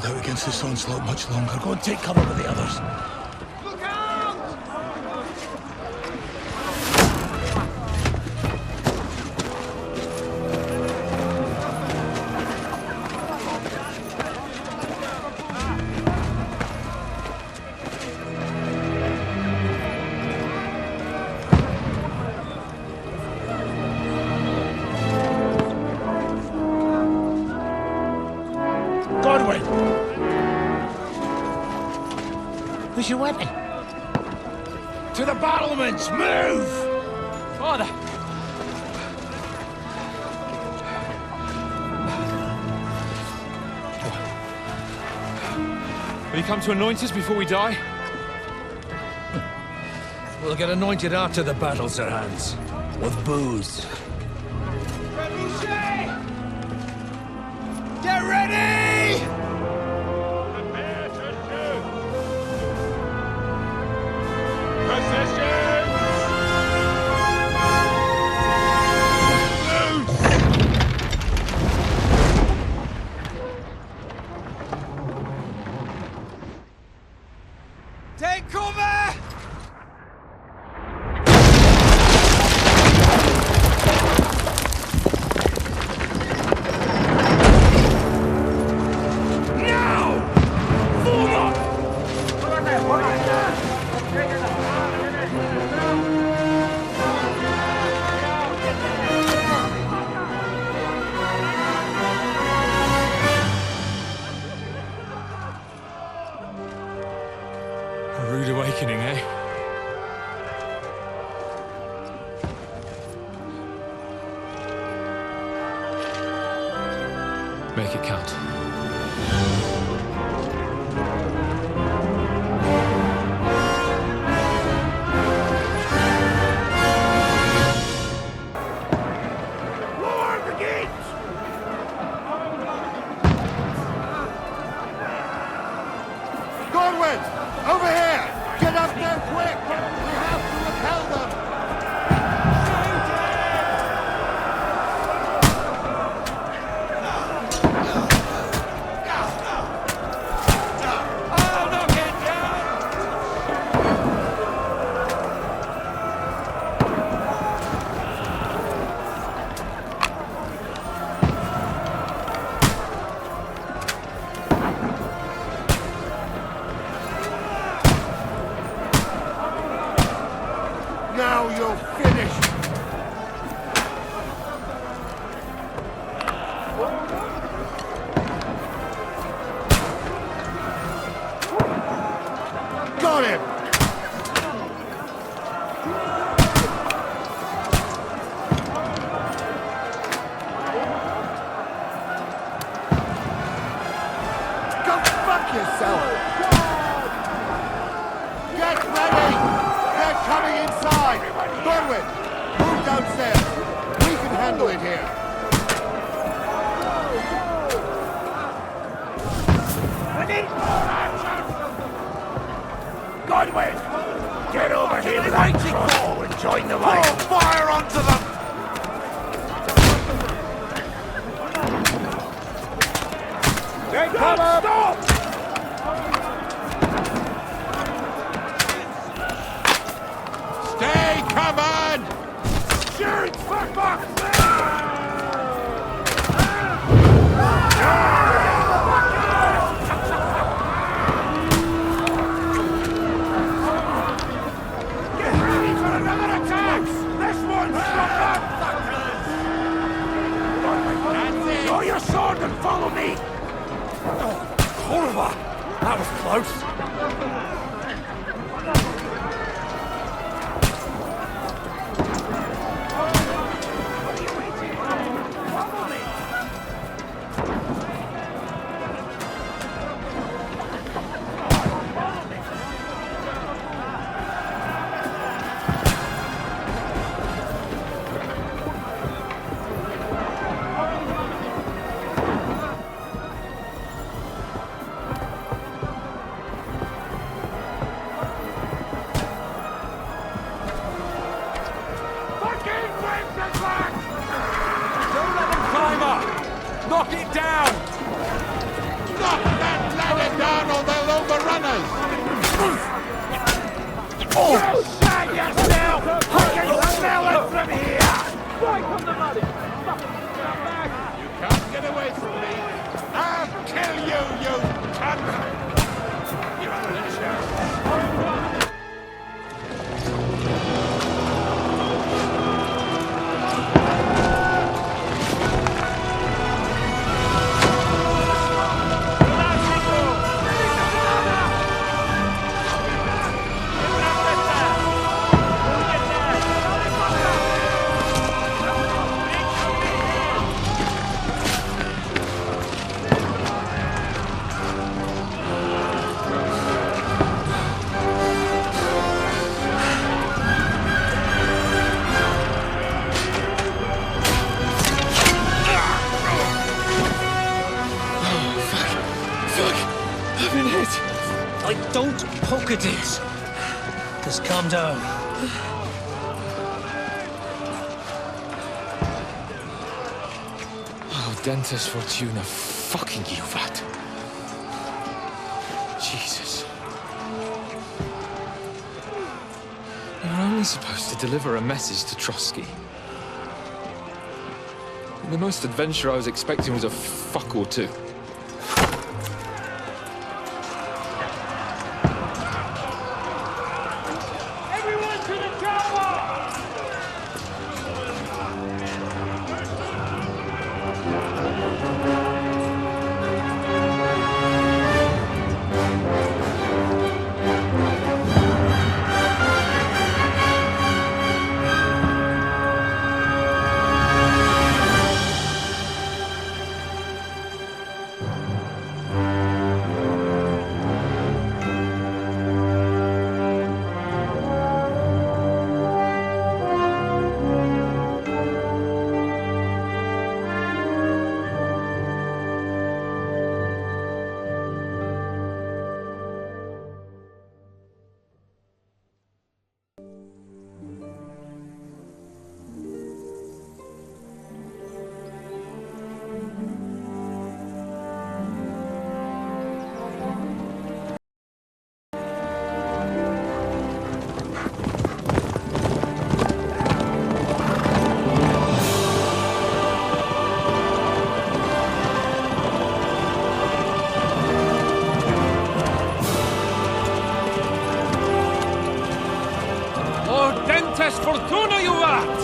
hold out against this onslaught much longer. Go and take cover with the others. Look out! Godwin! Where's your weapon? To the battlements! Move! Father! Will you come to anoint us before we die? We'll get anointed after the battles are hands. With booze. Get ready! Prepare to shoot! Positions! Take cover! A rude awakening, eh? Make it count. Lower the gates! Godwin! Over here! Get up there quick! We have to repel them! Oh, knock it down! Now you're finished! Got him! Go fuck yourself! Get ready! They're coming inside! Godwin, move downstairs! We can handle it here! Godwin! Get over here with that troll and join the line! Pour fire onto them! Stop! Stay, come on! Shoot! Fuck off! Get ready for another attack! This one's not up! Draw your sword and follow me! Horrible! That was close. Knock it down! Knock that Shut yourself! I can smell it from here! You can't get away from me! I'll kill you, you cunt! You haven't a chance! I've been hit. Like, don't poke at it. Just calm down. Oh, Dentes Fortuna, fucking you, Vat. Jesus. You're only supposed to deliver a message to Trotsky. The most adventure I was expecting was a fuck or two. Everyone to the chopper! Lord Dentes Fortuna, you Vat!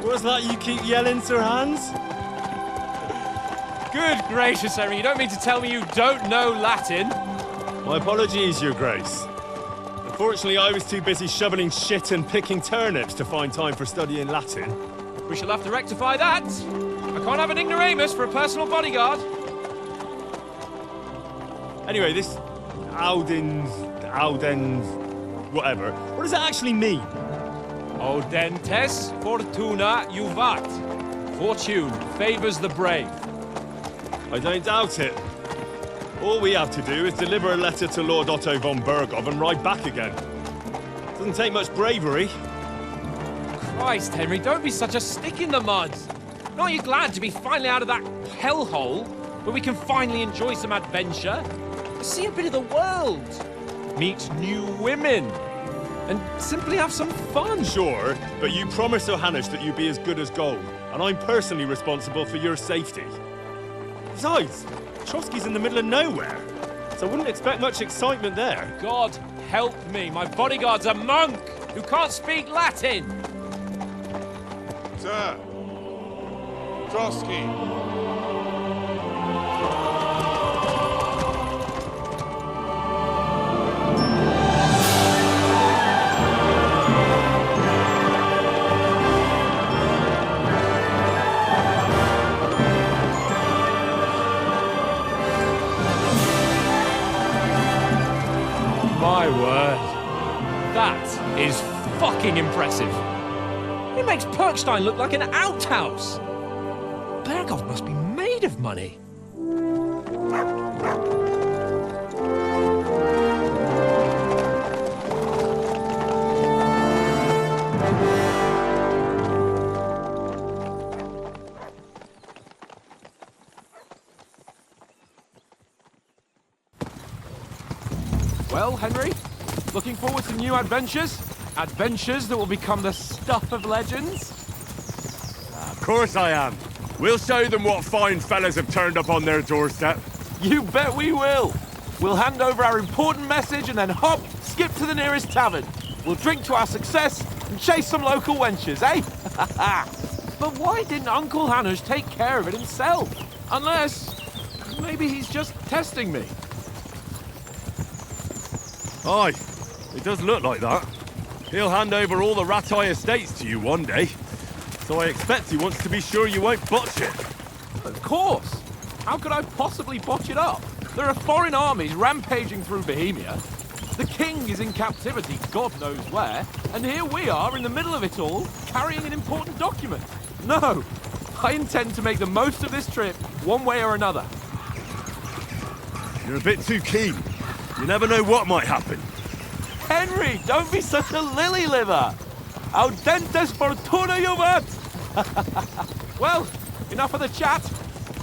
What's that you keep yelling, Sir Hans? Good gracious, Henry, you don't mean to tell me you don't know Latin? My apologies, Your Grace. Unfortunately, I was too busy shoveling shit and picking turnips to find time for studying Latin. We shall have to rectify that. I can't have an ignoramus for a personal bodyguard. Anyway, this Audens, whatever. What does that actually mean? O Dentes Fortuna Juvat. Fortune favors the brave. I don't doubt it. All we have to do is deliver a letter to Lord Otto von Bergov and ride back again. Doesn't take much bravery. Christ, Henry, don't be such a stick in the mud. Aren't you glad to be finally out of that hellhole where we can finally enjoy some adventure? See a bit of the world. Meet new women. And simply have some fun. Sure, but you promised Johannes that you'd be as good as gold, and I'm personally responsible for your safety. Besides, Trotsky's in the middle of nowhere, so I wouldn't expect much excitement there. God help me, my bodyguard's a monk who can't speak Latin. Sir! Trotsky! My word. That is fucking impressive. It makes Perkstein look like an outhouse. Bergov must be made of money. Well, Henry, looking forward to new adventures? Adventures that will become the stuff of legends? Of course I am. We'll show them what fine fellas have turned up on their doorstep. You bet we will. We'll hand over our important message and then hop, skip to the nearest tavern. We'll drink to our success and chase some local wenches, eh? But why didn't Uncle Hanush take care of it himself? Unless, maybe he's just testing me. Aye, it does look like that. He'll hand over all the Ratai estates to you one day. So I expect he wants to be sure you won't botch it. Of course. How could I possibly botch it up? There are foreign armies rampaging through Bohemia. The king is in captivity, God knows where, and here we are in the middle of it all, carrying an important document. No, I intend to make the most of this trip, one way or another. You're a bit too keen. You never know what might happen. Henry, don't be such a lily-liver! Audentes fortuna juvat! Well, enough of the chat.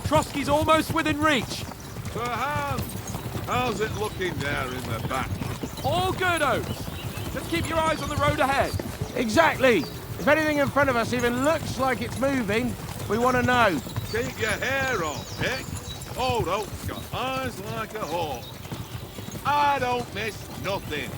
Trotsky's almost within reach. Sir Hans, how's it looking there in the back? All good, Oates. Just keep your eyes on the road ahead. Exactly. If anything in front of us even looks like it's moving, we want to know. Keep your hair on, Dick. Old Oak's got eyes like a hawk. I don't miss nothing.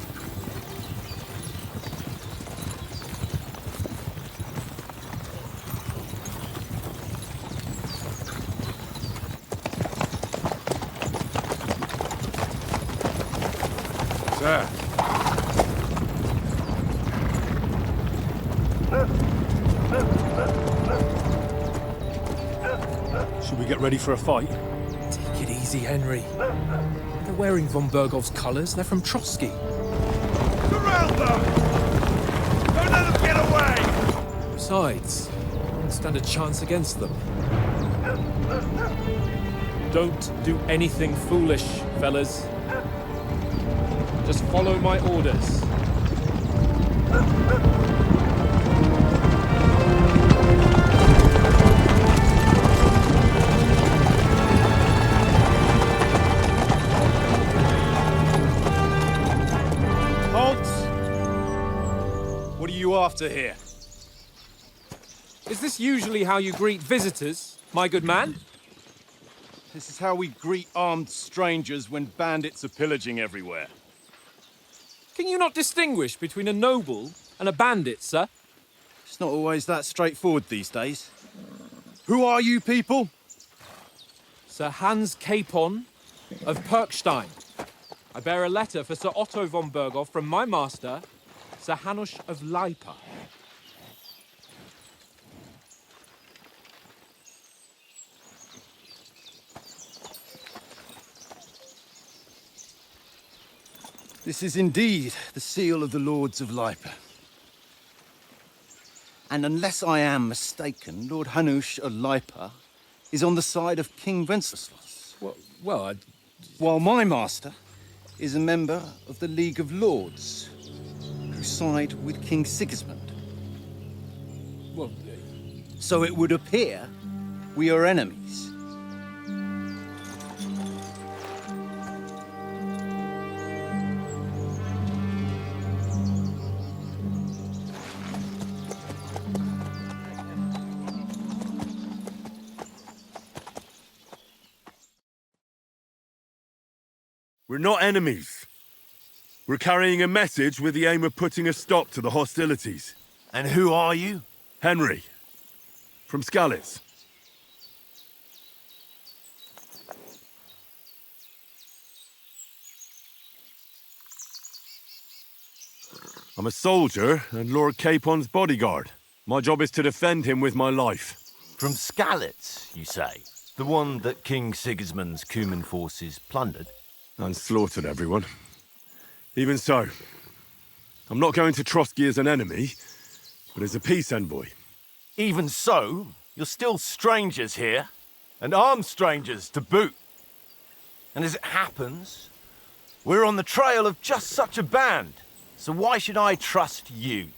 Sir. Should we get ready for a fight? Take it easy, Henry. They're wearing von Bergov's colours. They're from Trotsky. Surround them! Don't let them get away! Besides, I won't stand a chance against them. Don't do anything foolish, fellas. Just follow my orders. What are you after here? Is this usually how you greet visitors, my good man? This is how we greet armed strangers when bandits are pillaging everywhere. Can you not distinguish between a noble and a bandit, sir? It's not always that straightforward these days. Who are you people? Sir Hans Capon of Perkstein. I bear a letter for Sir Otto von Berghoff from my master, Sir Hanush of Lipa. This is indeed the seal of the Lords of Lipa. And unless I am mistaken, Lord Hanush of Lipa is on the side of King Wenceslas. Well, While my master is a member of the League of Lords, who side with King Sigismund. well, So it would appear we are enemies. We're not enemies. We're carrying a message with the aim of putting a stop to the hostilities. And who are you? Henry, from Skalitz. I'm a soldier and Lord Capon's bodyguard. My job is to defend him with my life. From Skalitz, you say? The one that King Sigismund's Cuman forces plundered? And slaughtered everyone. Even so, I'm not going to Trotsky as an enemy, but as a peace envoy. Even so, you're still strangers here, and armed strangers to boot. And as it happens, we're on the trail of just such a band, so why should I trust you?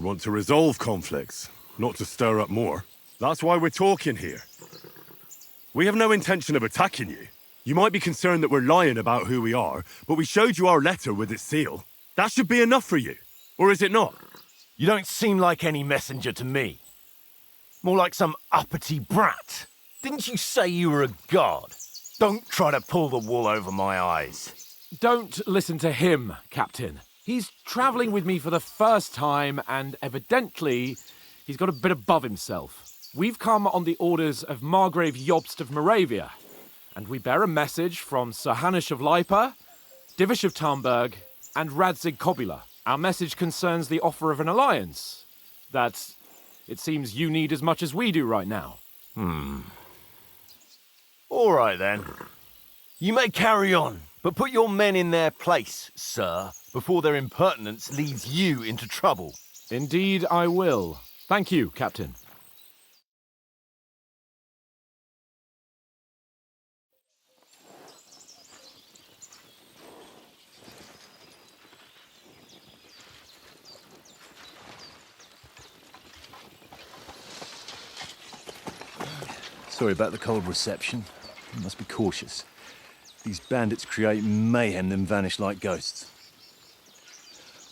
want to resolve conflicts, not to stir up more. That's why we're talking here. We have no intention of attacking you. You might be concerned that we're lying about who we are, but we showed you our letter with its seal. That should be enough for you. Or is it not? You don't seem like any messenger to me. More like some uppity brat. Didn't you say you were a god? Don't try to pull the wool over my eyes. Don't listen to him, Captain. He's travelling with me for the first time, and evidently, he's got a bit above himself. We've come on the orders of Margrave Jobst of Moravia, and we bear a message from Sir Hanush of Lipa, Divish of Tarnberg, and Radzig Kobula. Our message concerns the offer of an alliance that it seems you need as much as we do right now. All right, then. You may carry on, but put your men in their place, sir, before their impertinence leads you into trouble. Indeed, I will. Thank you, Captain. Sorry about the cold reception. You must be cautious. These bandits create mayhem, then vanish like ghosts.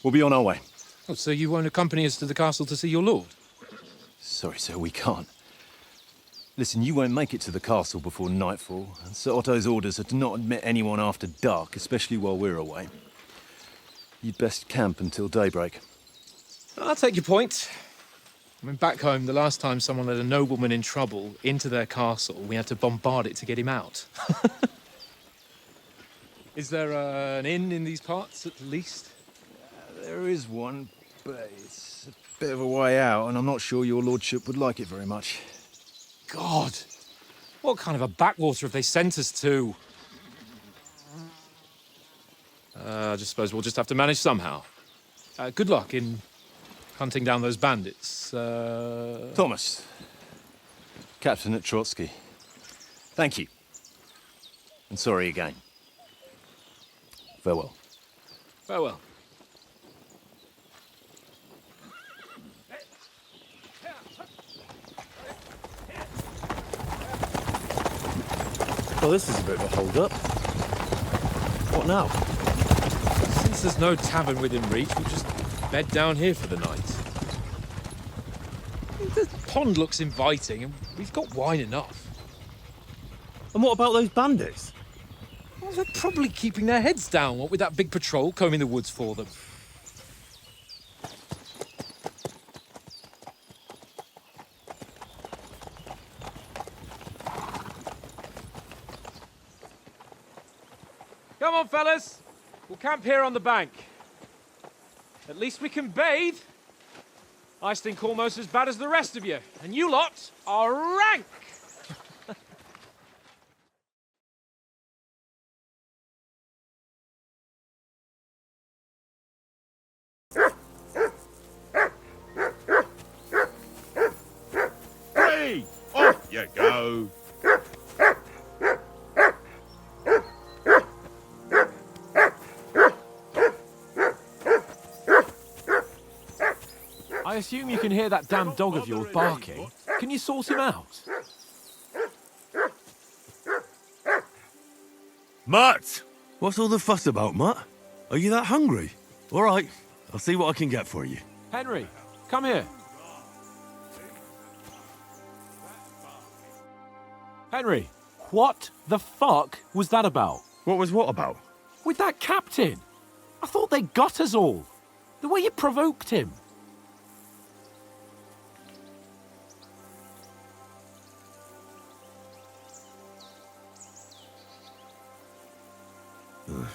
We'll be on our way. Oh, so you won't accompany us to the castle to see your lord? Sorry, sir, we can't. Listen, you won't make it to the castle before nightfall, and Sir Otto's orders are to not admit anyone after dark, especially while we're away. You'd best camp until daybreak. I'll take your point. I mean, back home, the last time someone let a nobleman in trouble into their castle, we had to bombard it to get him out. Is there an inn in these parts, at least? There is one, but it's a bit of a way out, and I'm not sure your lordship would like it very much. God! What kind of a backwater have they sent us to? I just suppose we'll just have to manage somehow. Good luck in hunting down those bandits. Thomas, Captain at Trotsky. Thank you. And sorry again. Farewell. Farewell. Well, this is a bit of a hold-up. What now? Since there's no tavern within reach, we'll just bed down here for the night. The pond looks inviting, and we've got wine enough. And what about those bandits? Well, they're probably keeping their heads down, what with that big patrol combing the woods for them. Come on, fellas. We'll camp here on the bank. At least we can bathe. I stink almost as bad as the rest of you, and you lot are rank! Hey, off you go. I assume you can hear that damn dog of yours barking. Can you sort him out? Mutt! What's all the fuss about, Mutt? Are you that hungry? All right, I'll see what I can get for you. Henry, come here. Henry, what the fuck was that about? What was what about? With that captain. I thought they got us all. The way you provoked him.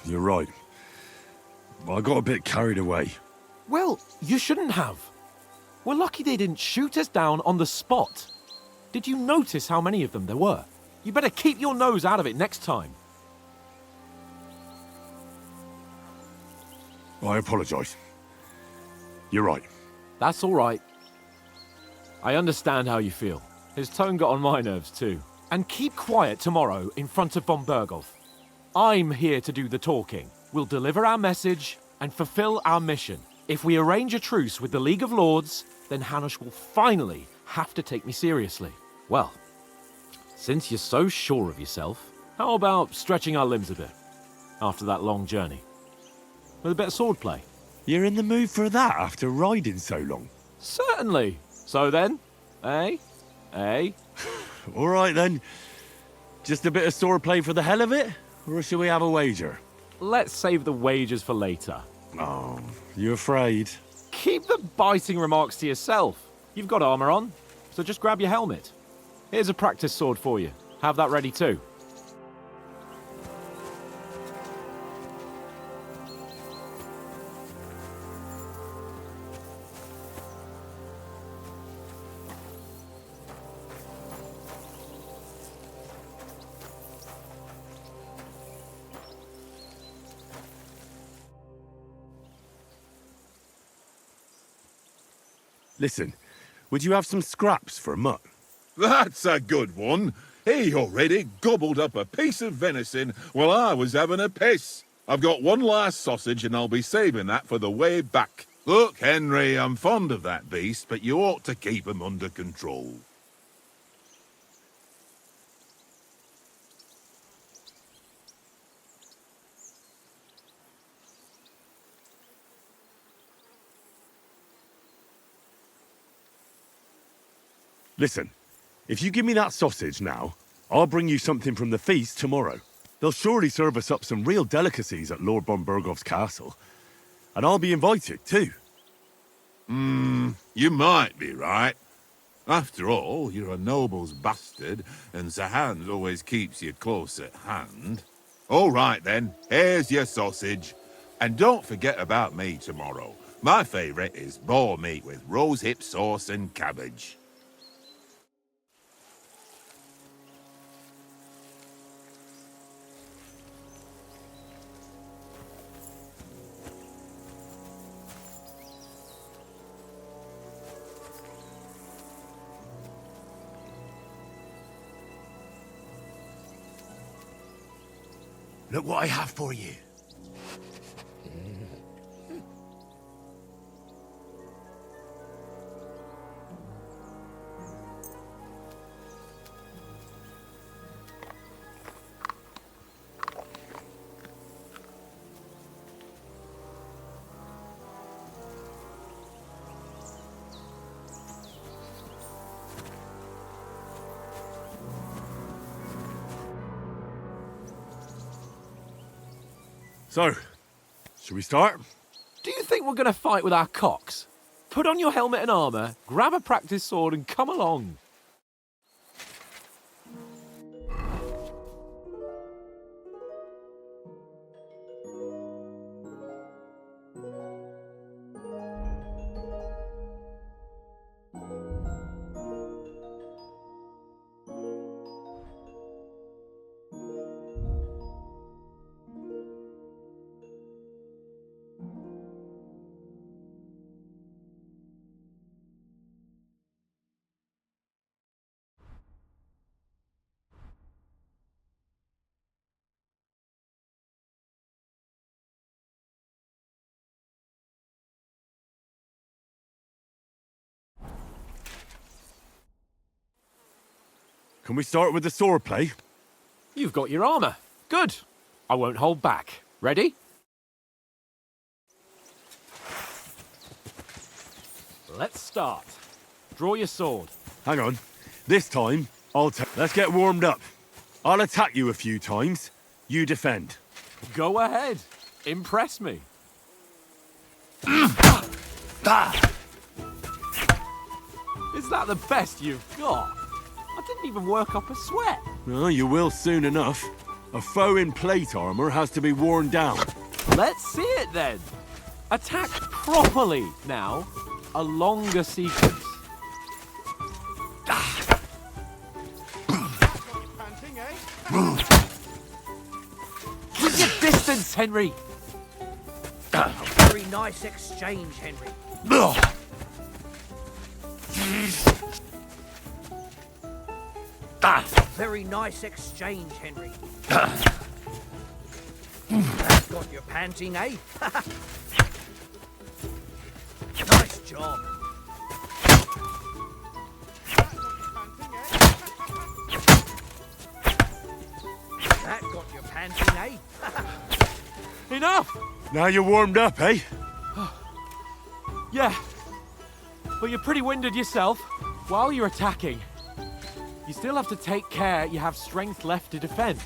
You're right. I got a bit carried away. Well, you shouldn't have. We're lucky they didn't shoot us down on the spot. Did you notice how many of them there were? You better keep your nose out of it next time. I apologise. You're right. That's all right. I understand how you feel. His tone got on my nerves too. And keep quiet tomorrow in front of von Berghoff. I'm here to do the talking. We'll deliver our message and fulfill our mission. If we arrange a truce with the League of Lords, then Hanush will finally have to take me seriously. Well, since you're so sure of yourself, how about stretching our limbs a bit after that long journey? With a bit of swordplay. You're in the mood for that after riding so long? Certainly. So then, eh? Eh? All right then. Just a bit of swordplay for the hell of it? Or shall we have a wager? Let's save the wagers for later. Oh, you afraid? Keep the biting remarks to yourself. You've got armor on, so just grab your helmet. Here's a practice sword for you. Have that ready too. Listen, would you have some scraps for a mutt? That's a good one. He already gobbled up a piece of venison while I was having a piss. I've got one last sausage and I'll be saving that for the way back. Look, Henry, I'm fond of that beast, but you ought to keep him under control. Listen, if you give me that sausage now, I'll bring you something from the feast tomorrow. They'll surely serve us up some real delicacies at Lord Bonbergov's castle. And I'll be invited, too. You might be right. After all, you're a noble's bastard, and Sir Hans always keeps you close at hand. All right, then. Here's your sausage. And don't forget about me tomorrow. My favourite is boar meat with rosehip sauce and cabbage. Look what I have for you. So, shall we start? Do you think we're going to fight with our cocks? Put on your helmet and armor, grab a practice sword and come along. Can we start with the swordplay? You've got your armor. Good. I won't hold back. Ready? Let's start. Draw your sword. Hang on. This time, Let's get warmed up. I'll attack you a few times. You defend. Go ahead. Impress me. Is that the best you've got? I didn't even work up a sweat. Well, you will soon enough. A foe in plate armor has to be worn down. Let's see it then. Attack properly now. A longer sequence. Keep your distance, Henry. A very nice exchange, Henry. Very nice exchange, Henry. That's got you panting, eh? job. That got you panting, eh? Enough! Now you're warmed up, eh? Yeah. But you're pretty winded yourself. While you're attacking, you still have to take care you have strength left to defend.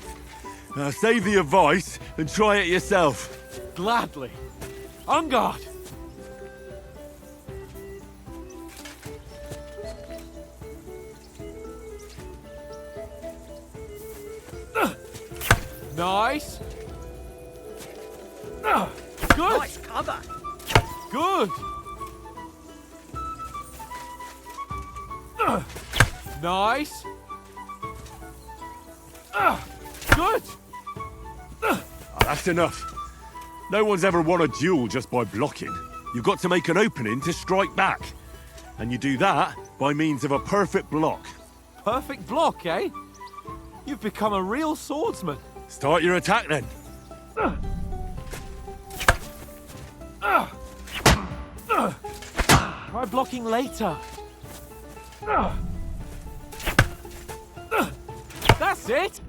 Now save the advice and try it yourself. Gladly. On guard! Nice. Good. Nice cover. Good. Nice. Good. That's enough. No one's ever won a duel just by blocking. You've got to make an opening to strike back. And you do that by means of a perfect block. Perfect block, eh? You've become a real swordsman. Start your attack then. Try blocking later. That's it!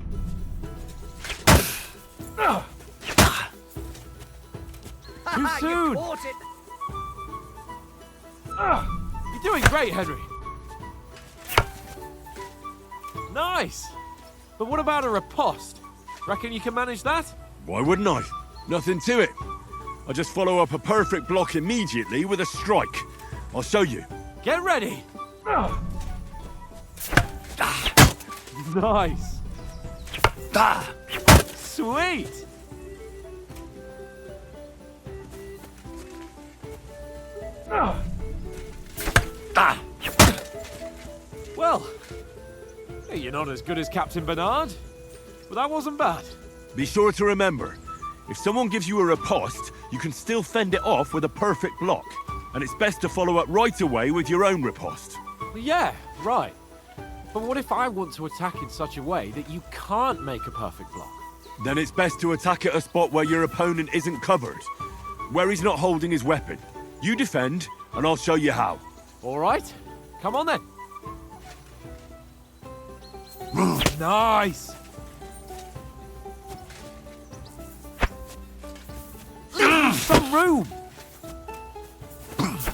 Too soon! You caught it. You're doing great, Henry. Nice! But what about a riposte? Reckon you can manage that? Why wouldn't I? Nothing to it. I just follow up a perfect block immediately with a strike. I'll show you. Get ready! Nice! Sweet! Well, you're not as good as Captain Bernard, but that wasn't bad. Be sure to remember, if someone gives you a riposte, you can still fend it off with a perfect block. And it's best to follow up right away with your own riposte. Yeah, right. But what if I want to attack in such a way that you can't make a perfect block? Then it's best to attack at a spot where your opponent isn't covered, where he's not holding his weapon. You defend, and I'll show you how. All right, come on then. Nice! Leave some room!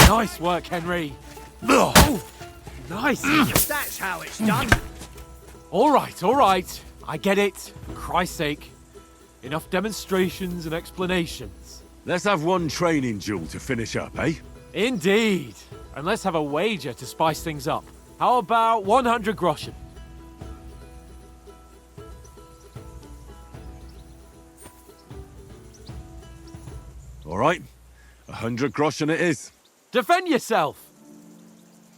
Nice work, Henry. Oh, nice. That's how it's done. All right. I get it. For Christ's sake. Enough demonstrations and explanations. Let's have one training duel to finish up, eh? Indeed. And let's have a wager to spice things up. How about 100 groschen? All right. 100 groschen it is. Defend yourself!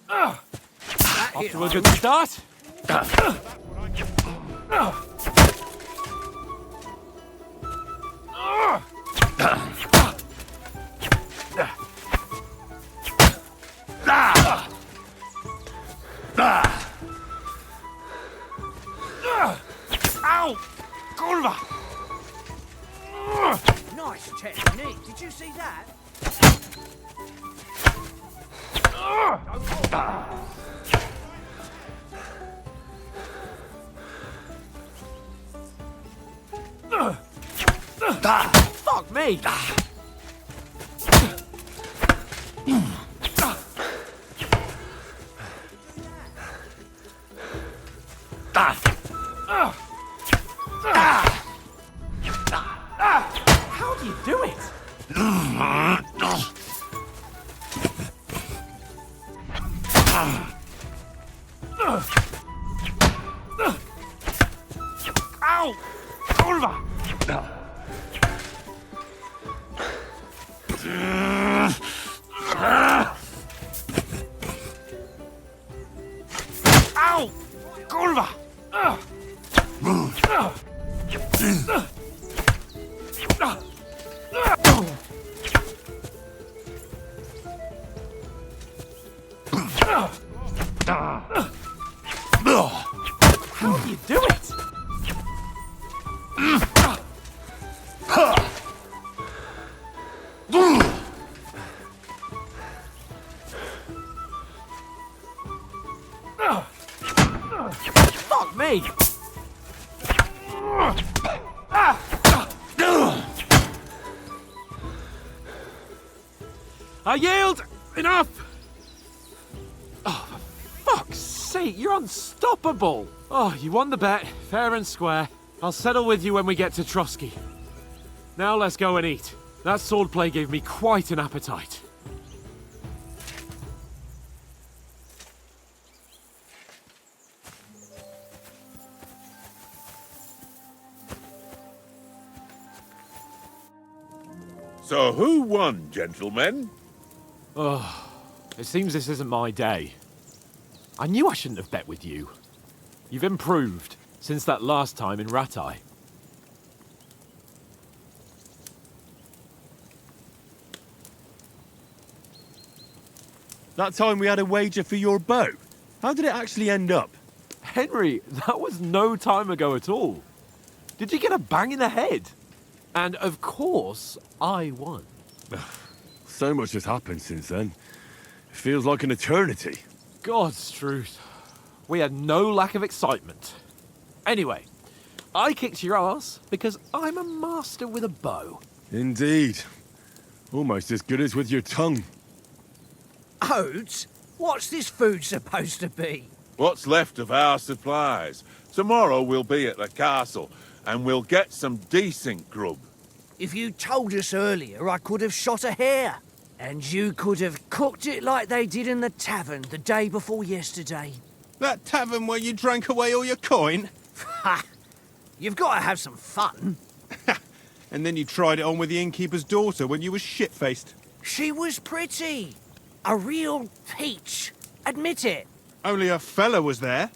Off to a good start. Ow! Kurva! Nice technique. Did you see that? Fuck me! How do you do it? Ow! Kurva! Ow! Kurva! How do you do it? Hey! I yield! Enough! Oh, for fuck's sake, you're unstoppable! Oh, you won the bet, fair and square. I'll settle with you when we get to Trotsky. Now let's go and eat. That swordplay gave me quite an appetite. So who won, gentlemen? Oh, it seems this isn't my day. I knew I shouldn't have bet with you. You've improved since that last time in Ratai. That time we had a wager for your bow. How did it actually end up? Henry, that was no time ago at all. Did you get a bang in the head? And of course, I won. So much has happened since then. It feels like an eternity. God's truth. We had no lack of excitement. Anyway, I kicked your ass because I'm a master with a bow. Indeed. Almost as good as with your tongue. Oats? What's this food supposed to be? What's left of our supplies. Tomorrow we'll be at the castle, and we'll get some decent grub. If you told us earlier, I could have shot a hare. And you could have cooked it like they did in the tavern the day before yesterday. That tavern where you drank away all your coin? Ha! You've got to have some fun. And then you tried it on with the innkeeper's daughter when you were shit-faced. She was pretty. A real peach. Admit it. Only a fella was there.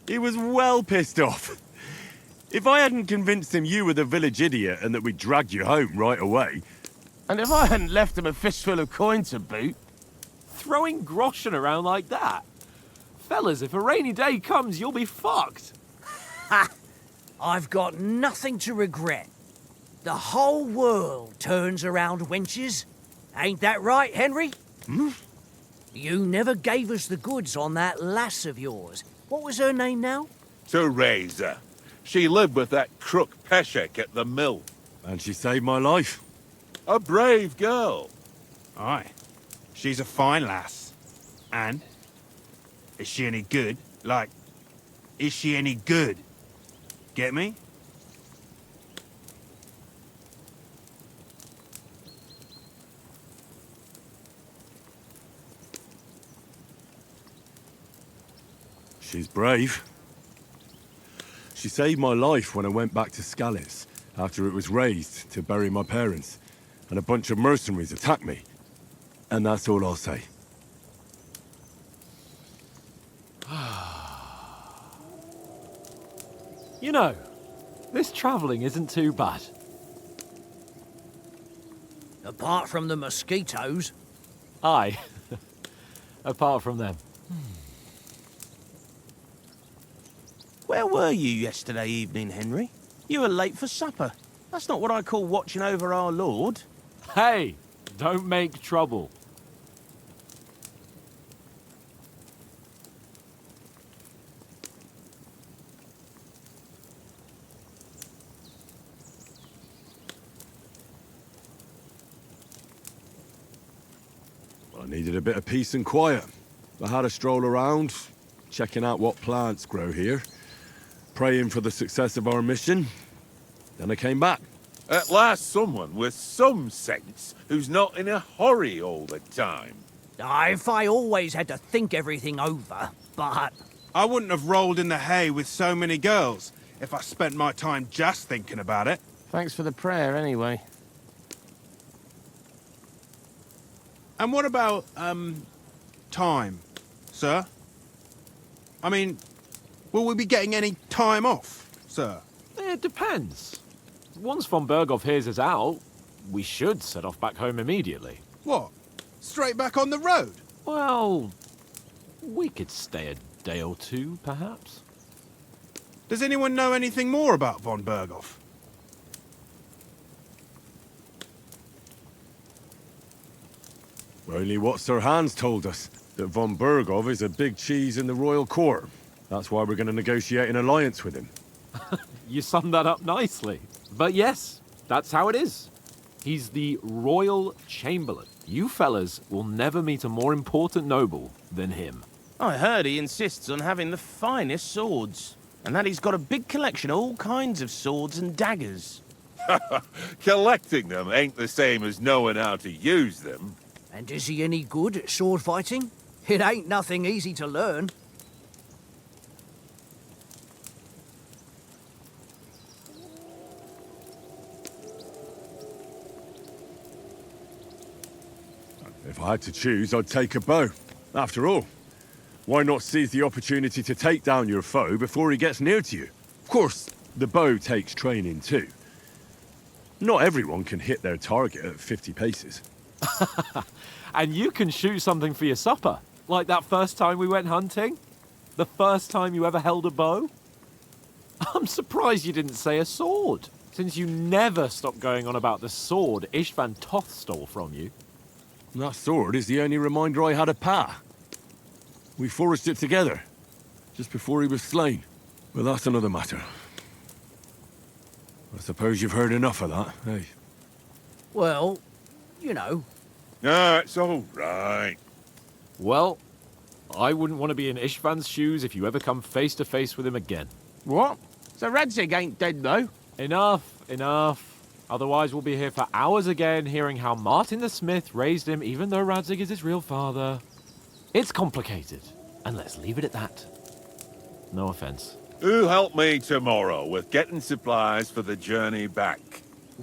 He was well pissed off. If I hadn't convinced him you were the village idiot and that we dragged you home right away... And if I hadn't left him a fistful of coin to boot... Throwing groschen around like that? Fellas, if a rainy day comes, you'll be fucked. Ha! I've got nothing to regret. The whole world turns around wenches. Ain't that right, Henry? Hmm? You never gave us the goods on that lass of yours. What was her name now? Teresa. She lived with that crook Peshek at the mill. And she saved my life. A brave girl. Aye. She's a fine lass. And? Is she any good? Like, is she any good? Get me? She's brave. She saved my life when I went back to Skalitz after it was razed to bury my parents, and a bunch of mercenaries attacked me. And that's all I'll say. You know, this travelling isn't too bad. Apart from the mosquitoes. Aye. Apart from them. Where were you yesterday evening, Henry? You were late for supper. That's not what I call watching over our lord. Hey, don't make trouble. I needed a bit of peace and quiet. I had a stroll around, checking out what plants grow here, praying for the success of our mission. Then I came back. At last someone with some sense who's not in a hurry all the time. If I always had to think everything over, but... I wouldn't have rolled in the hay with so many girls if I spent my time just thinking about it. Thanks for the prayer, anyway. And what about, time, sir? I mean, will we be getting any time off, sir? It depends. Once von Berghoff hears us out, we should set off back home immediately. What? Straight back on the road? Well, We could stay a day or two, perhaps. Does anyone know anything more about von Berghoff? Only what Sir Hans told us, that von Berghoff is a big cheese in the royal court. That's why we're going to negotiate an alliance with him. You summed that up nicely. But yes, that's how it is. He's the Royal Chamberlain. You fellas will never meet a more important noble than him. I heard he insists on having the finest swords, and that he's got a big collection of all kinds of swords and daggers. Collecting them ain't the same as knowing how to use them. And is he any good at sword fighting? It ain't nothing easy to learn. If I had to choose, I'd take a bow. After all, why not seize the opportunity to take down your foe before he gets near to you? Of course, the bow takes training too. Not everyone can hit their target at 50 paces. And you can shoot something for your supper, like that first time we went hunting? The first time you ever held a bow? I'm surprised you didn't say a sword, since you never stopped going on about the sword Ishvan Toth stole from you. That sword is the only reminder I had of Pa. We forged it together, just before he was slain. But that's another matter. I suppose you've heard enough of that, eh? Well, you know. Ah, it's all right. Well, I wouldn't want to be in Ishvan's shoes if you ever come face to face with him again. What? So Radzig ain't dead, though? Enough. Otherwise we'll be here for hours again hearing how Martin the Smith raised him even though Radzig is his real father. It's complicated, and let's leave it at that. No offense. Who'll help me tomorrow with getting supplies for the journey back?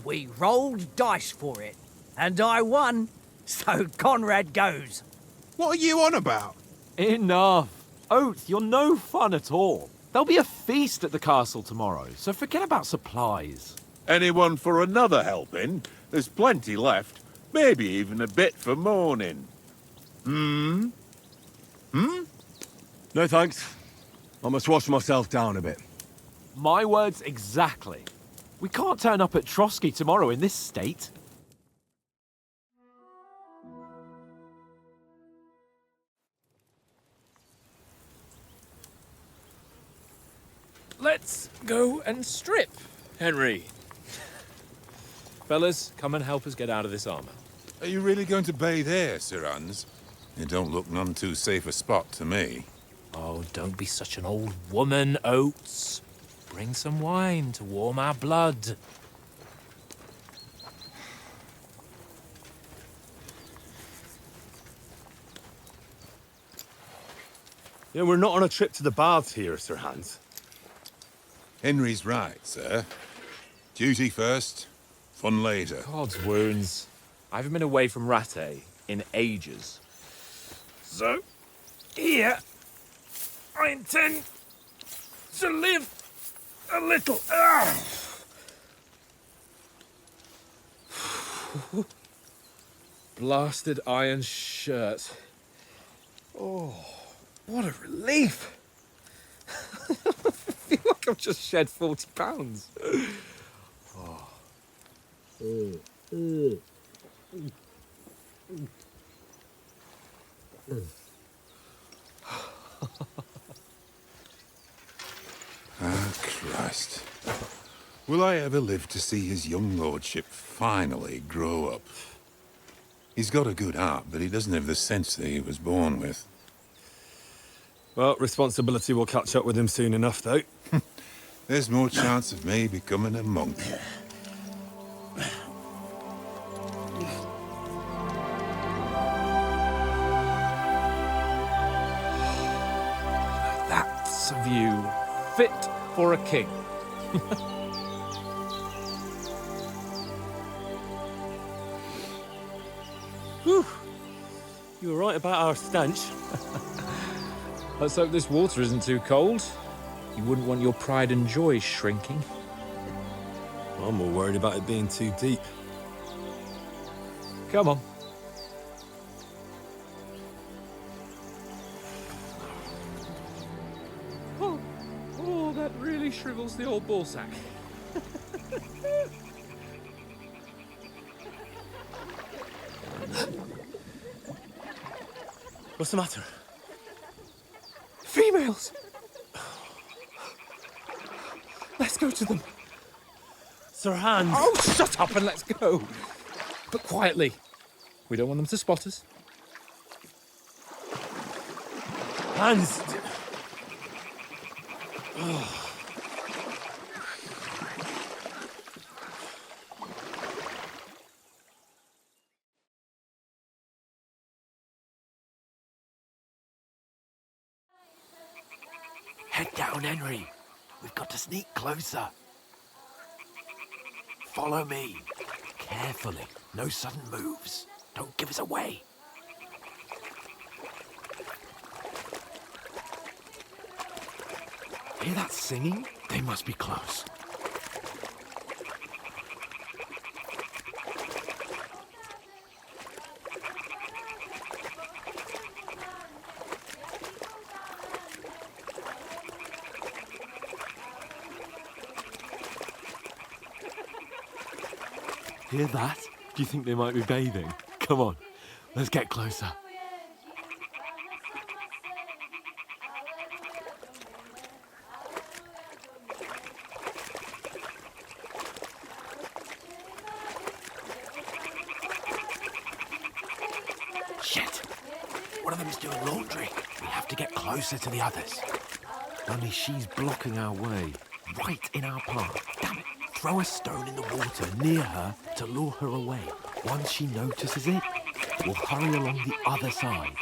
We rolled dice for it, and I won, so Conrad goes. What are you on about? Enough. Oath, you're no fun at all. There'll be a feast at the castle tomorrow, so forget about supplies. Anyone for another helping? There's plenty left. Maybe even a bit for morning. No thanks. I must wash myself down a bit. My words exactly. We can't turn up at Trotsky tomorrow in this state. Let's go and strip, Henry. Fellas, come and help us get out of this armor. Are you really going to bathe here, Sir Hans? It don't look none too safe a spot to me. Oh, don't be such an old woman, Oates. Bring some wine to warm our blood. Yeah, we're not on a trip to the baths here, Sir Hans. Henry's right, sir. Duty first, fun later. God's wounds. I haven't been away from Rattay in ages. So, here, I intend to live a little. Blasted iron shirt. Oh, what a relief. I feel like I've just shed 40 pounds. Ah, Christ. Will I ever live to see his young lordship finally grow up? He's got a good heart, but he doesn't have the sense that he was born with. Well, responsibility will catch up with him soon enough, though. There's more chance of me becoming a monk. That's a view fit for a king. Whew. You were right about our stench. Let's hope this water isn't too cold. You wouldn't want your pride and joy shrinking. I'm more worried about it being too deep. Come on. shrivels the old ballsack. What's the matter? Females! Let's go to them. Sir Hans! Oh, shut up and let's go. But quietly. We don't want them to spot us. Hans! Head down, Henry. We've got to sneak closer. Follow me. Carefully. No sudden moves. Don't give us away. Hear that singing? They must be close. Hear that? Do you think they might be bathing? Come on, let's get closer. Shit! One of them's doing laundry. We have to get closer to the others. Only she's blocking our way, right in our path. Damn it! Throw a stone in the water near her to lure her away. Once she notices it, we'll hurry along the other side.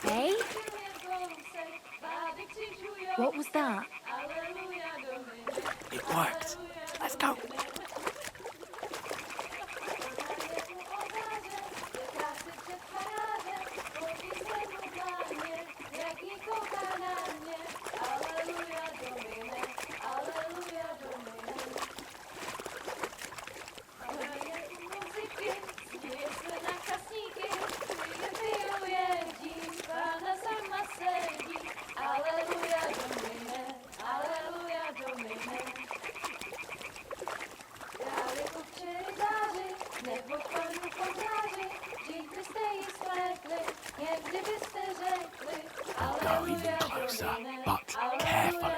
Hey? What was that? It worked. Let's go. I'll go even closer, but carefully.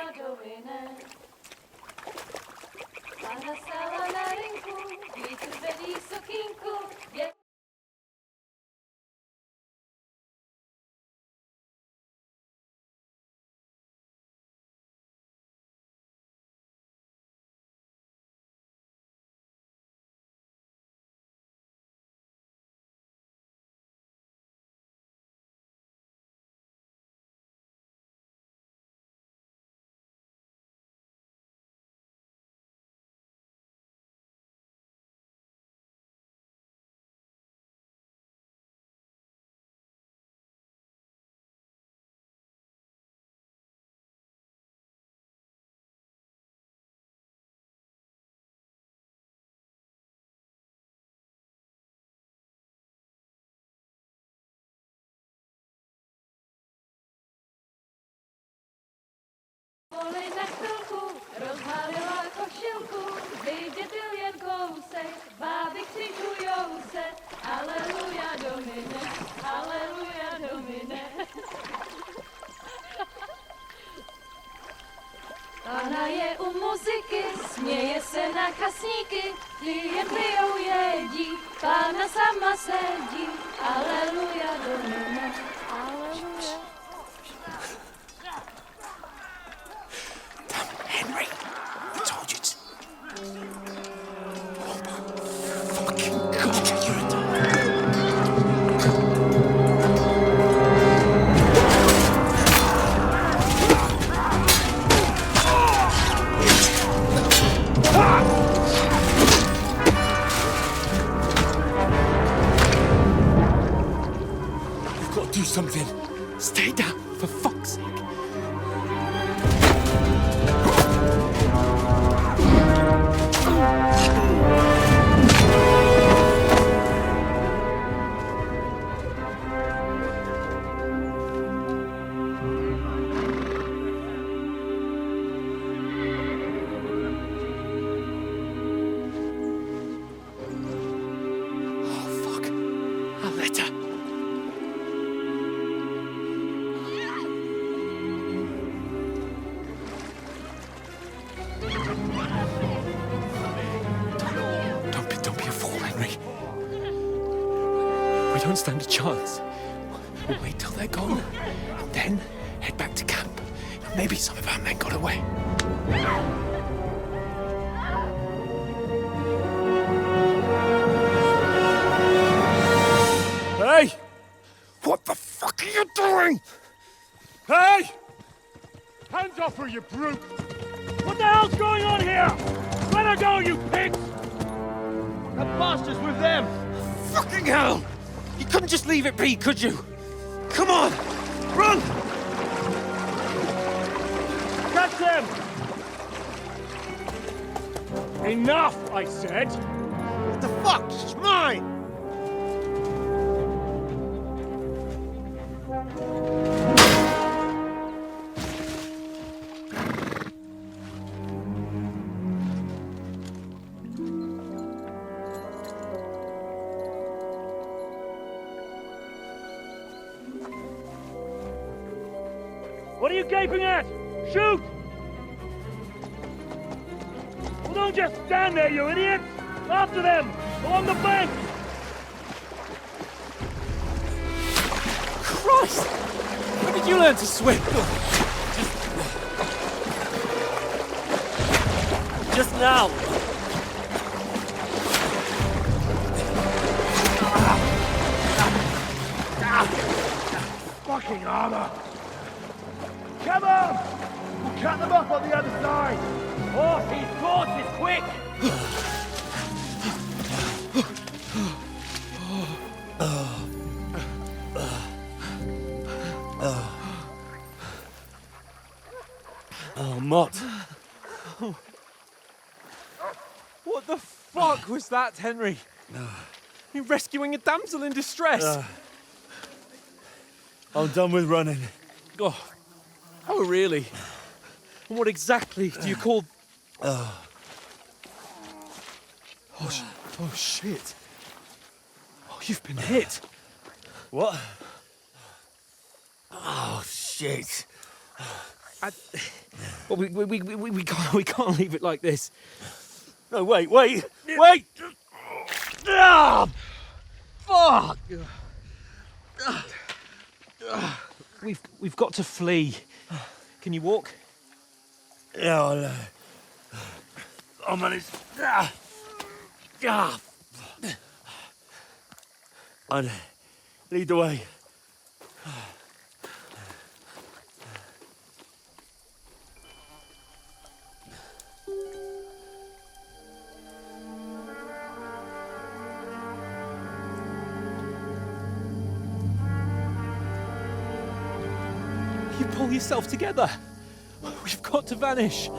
Poli na chvilku, rozhalila košilku, vidět byl jen kousek, báby křižujou se, aleluja domine, aleluja domine. Pána je u muziky, směje se na kasníky, klienty ją jedí, pána sama sedí, aleluja domine, aleluja. Henry, I told you to... Fucking God, you're a... You've got to do something. Stay down, for fuck's sake. stand a chance. We'll wait till they're gone, and then head back to camp. Maybe some of our men got away. Hey! What the fuck are you doing? Hey! Hands off her, you brute! What the hell's going on here? Let her go, you pigs! The bastards with them! Fucking hell! You couldn't just leave it be, could you? Come on! Run! Catch them! Enough, I said! What the fuck? It's mine! What are you gaping at? Shoot! Well, don't just stand there, you idiots! After them! Along the bank! Christ! When did you learn to swim? Just now! Fucking armor! Come on! We'll cut them off on the other side! Horse, he's caught! It's quick! Oh, Mott. What the fuck was that, Henry? You rescuing a damsel in distress? I'm done with running. Oh, really? And what exactly do you call... Oh, shit. Oh, you've been hit. What? Oh, shit. Well, we can't leave it like this. No, wait! Ah! Fuck! We've got to flee. Can you walk? Yeah, I'll manage. I'd lead the way. You pull yourself together. We've got to vanish.